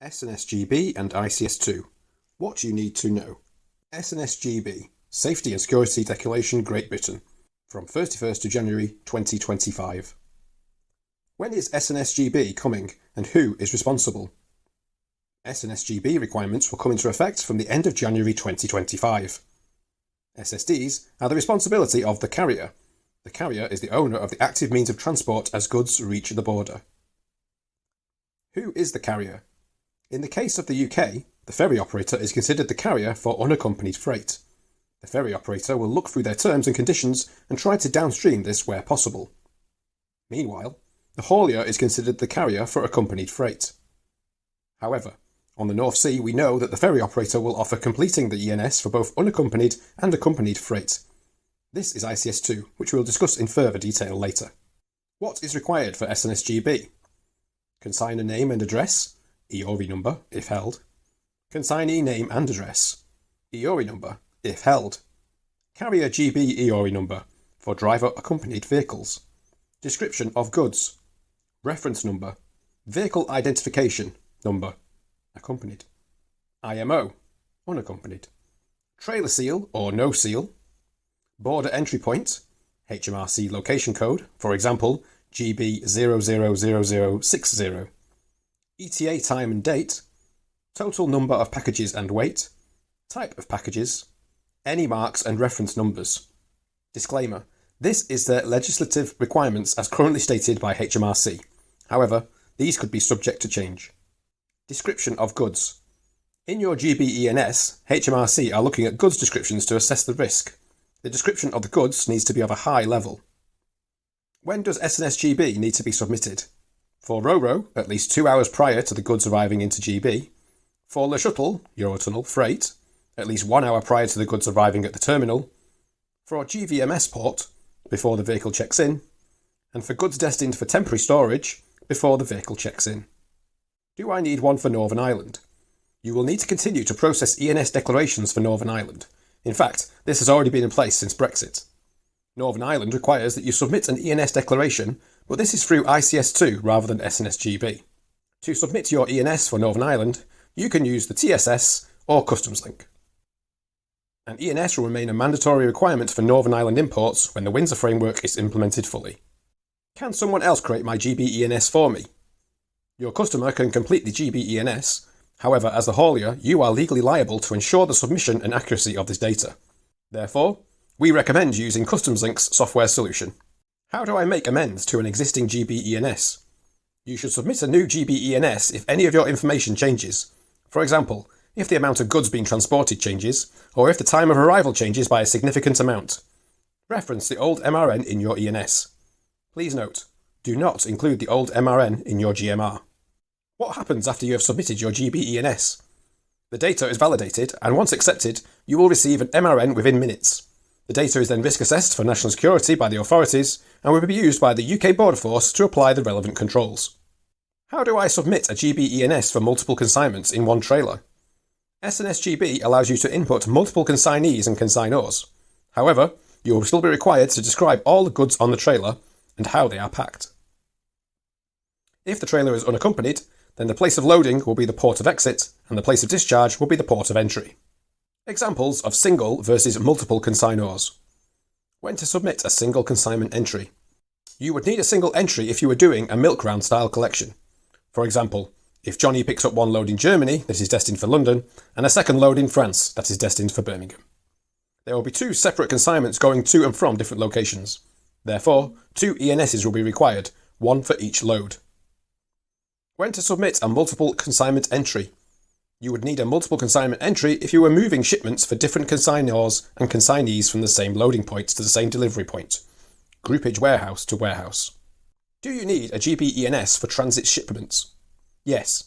SNSGB and ICS2. What you need to know. SNSGB, Safety and Security Declaration, Great Britain, from 31st of January 2025. When is SNSGB coming and who is responsible? SNSGB requirements will come into effect from the end of January 2025. SSDs are the responsibility of the carrier. The carrier is the owner of the active means of transport as goods reach the border. Who is the carrier? In the case of the UK, the ferry operator is considered the carrier for unaccompanied freight. The ferry operator will look through their terms and conditions and try to downstream this where possible. Meanwhile, the haulier is considered the carrier for accompanied freight. However, on the North Sea we know that the ferry operator will offer completing the ENS for both unaccompanied and accompanied freight. This is ICS2, which we'll discuss in further detail later. What is required for SNSGB? Consigner name and address, EORI number, if held. Consignee name and address, EORI number, if held. Carrier GB EORI number, for driver accompanied vehicles. Description of goods. Reference number, vehicle identification number, accompanied. IMO, unaccompanied. Trailer seal or no seal. Border entry point, HMRC location code, for example, GB000060. ETA time and date. Total number of packages and weight. Type of packages. Any marks and reference numbers. Disclaimer. This is the legislative requirements as currently stated by HMRC. However, these could be subject to change. Description of goods. In your GB-ENS, HMRC are looking at goods descriptions to assess the risk. The description of the goods needs to be of a high level. When does SNSGB need to be submitted? For Ro-Ro, at least 2 hours prior to the goods arriving into GB. For Le Shuttle, Eurotunnel, freight, at least 1 hour prior to the goods arriving at the terminal. For GVMS port, before the vehicle checks in. And for goods destined for temporary storage, before the vehicle checks in. Do I need one for Northern Ireland? You will need to continue to process ENS declarations for Northern Ireland. In fact, this has already been in place since Brexit. Northern Ireland requires that you submit an ENS declaration, but this is through ICS2 rather than SNSGB. To submit your ENS for Northern Ireland, you can use the TSS or Customs link. An ENS will remain a mandatory requirement for Northern Ireland imports when the Windsor framework is implemented fully. Can someone else create my GB-ENS for me? Your customer can complete the GB-ENS. However, as the haulier, you are legally liable to ensure the submission and accuracy of this data. Therefore, we recommend using Customs Link's software solution. How do I make amends to an existing GB-ENS? You should submit a new GB-ENS if any of your information changes. For example, if the amount of goods being transported changes, or if the time of arrival changes by a significant amount. Reference the old MRN in your ENS. Please note, do not include the old MRN in your GMR. What happens after you have submitted your GB-ENS? The data is validated, and once accepted, you will receive an MRN within minutes. The data is then risk assessed for national security by the authorities and will be used by the UK Border Force to apply the relevant controls. How do I submit a GB-ENS for multiple consignments in one trailer? SNSGB allows you to input multiple consignees and consignors. However, you will still be required to describe all the goods on the trailer and how they are packed. If the trailer is unaccompanied, then the place of loading will be the port of exit and the place of discharge will be the port of entry. Examples of single versus multiple consignors. When to submit a single consignment entry. You would need a single entry if you were doing a milk round style collection. For example, if Johnny picks up one load in Germany that is destined for London and a second load in France that is destined for Birmingham. There will be 2 separate consignments going to and from different locations. Therefore, 2 ENSs will be required, 1 for each load. When to submit a multiple consignment entry. You would need a multiple consignment entry if you were moving shipments for different consignors and consignees from the same loading point to the same delivery point. Groupage warehouse to warehouse. Do you need a GB-ENS for transit shipments? Yes.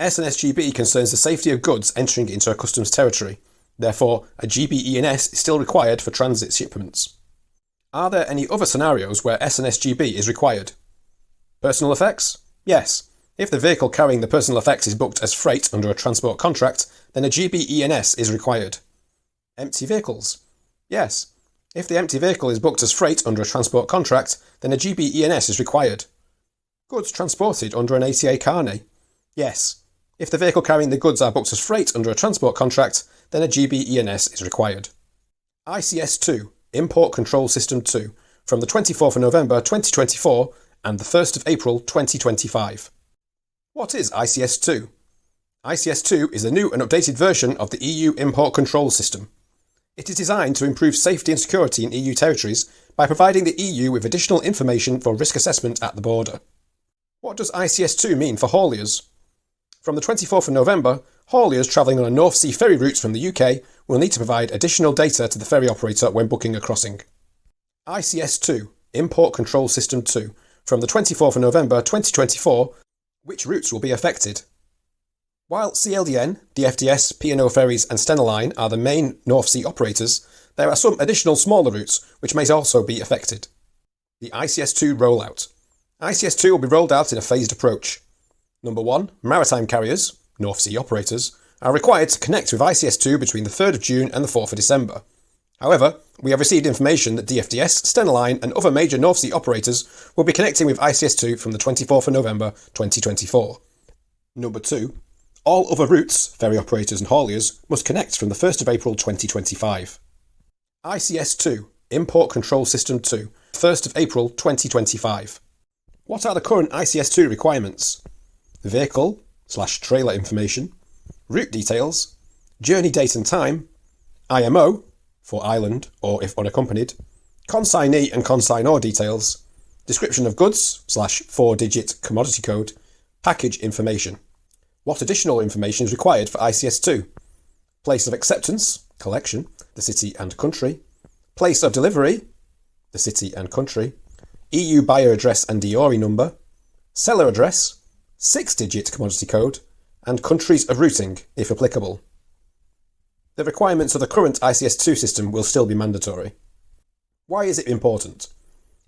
SNSGB concerns the safety of goods entering into a customs territory. Therefore, a GB-ENS is still required for transit shipments. Are there any other scenarios where SNSGB is required? Personal effects? Yes. If the vehicle carrying the personal effects is booked as freight under a transport contract, then a GB-ENS is required. Empty vehicles? Yes. If the empty vehicle is booked as freight under a transport contract, then a GB-ENS is required. Goods transported under an ATA carnet? Yes. If the vehicle carrying the goods are booked as freight under a transport contract, then a GB ENS is required. ICS2, Import Control System 2, from the 24th of November 2024 and the 1st of April 2025. What is ICS2? ICS2 is a new and updated version of the EU Import Control System. It is designed to improve safety and security in EU territories by providing the EU with additional information for risk assessment at the border. What does ICS2 mean for hauliers? From the 24th of November, hauliers travelling on a North Sea ferry route from the UK will need to provide additional data to the ferry operator when booking a crossing. ICS2, Import Control System 2, from the 24th of November 2024, which routes will be affected? While CLDN, DFDS, P&O Ferries and Stena Line are the main North Sea operators, there are some additional smaller routes which may also be affected. The ICS2 rollout. ICS2 will be rolled out in a phased approach. Number 1, maritime carriers, North Sea operators, are required to connect with ICS2 between the 3rd of June and the 4th of December. However, we have received information that DFDS, Stena Line and other major North Sea operators will be connecting with ICS2 from the 24th of November 2024. Number 2, all other routes, ferry operators and hauliers, must connect from the 1st of April 2025. ICS2, Import Control System 2, 1st of April 2025. What are the current ICS2 requirements? Vehicle/trailer information, route details, journey date and time, IMO, for island or if unaccompanied, consignee and consignor details, description of goods/4-digit commodity code, package information. What additional information is required for ICS2? Place of acceptance, collection, the city and country, place of delivery, the city and country, EU buyer address and DORI number, seller address, 6-digit commodity code, and countries of routing, if applicable. The requirements of the current ICS2 system will still be mandatory. Why is it important?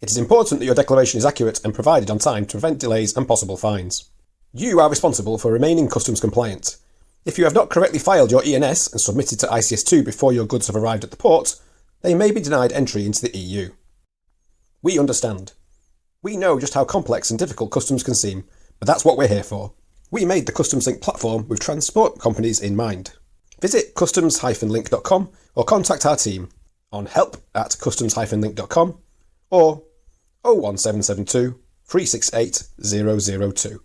It is important that your declaration is accurate and provided on time to prevent delays and possible fines. You are responsible for remaining customs compliant. If you have not correctly filed your ENS and submitted to ICS2 before your goods have arrived at the port, they may be denied entry into the EU. We understand. We know just how complex and difficult customs can seem, but that's what we're here for. We made the Customs Link platform with transport companies in mind. Visit customs-link.com or contact our team on help@customs-link.com or 01772 368 002.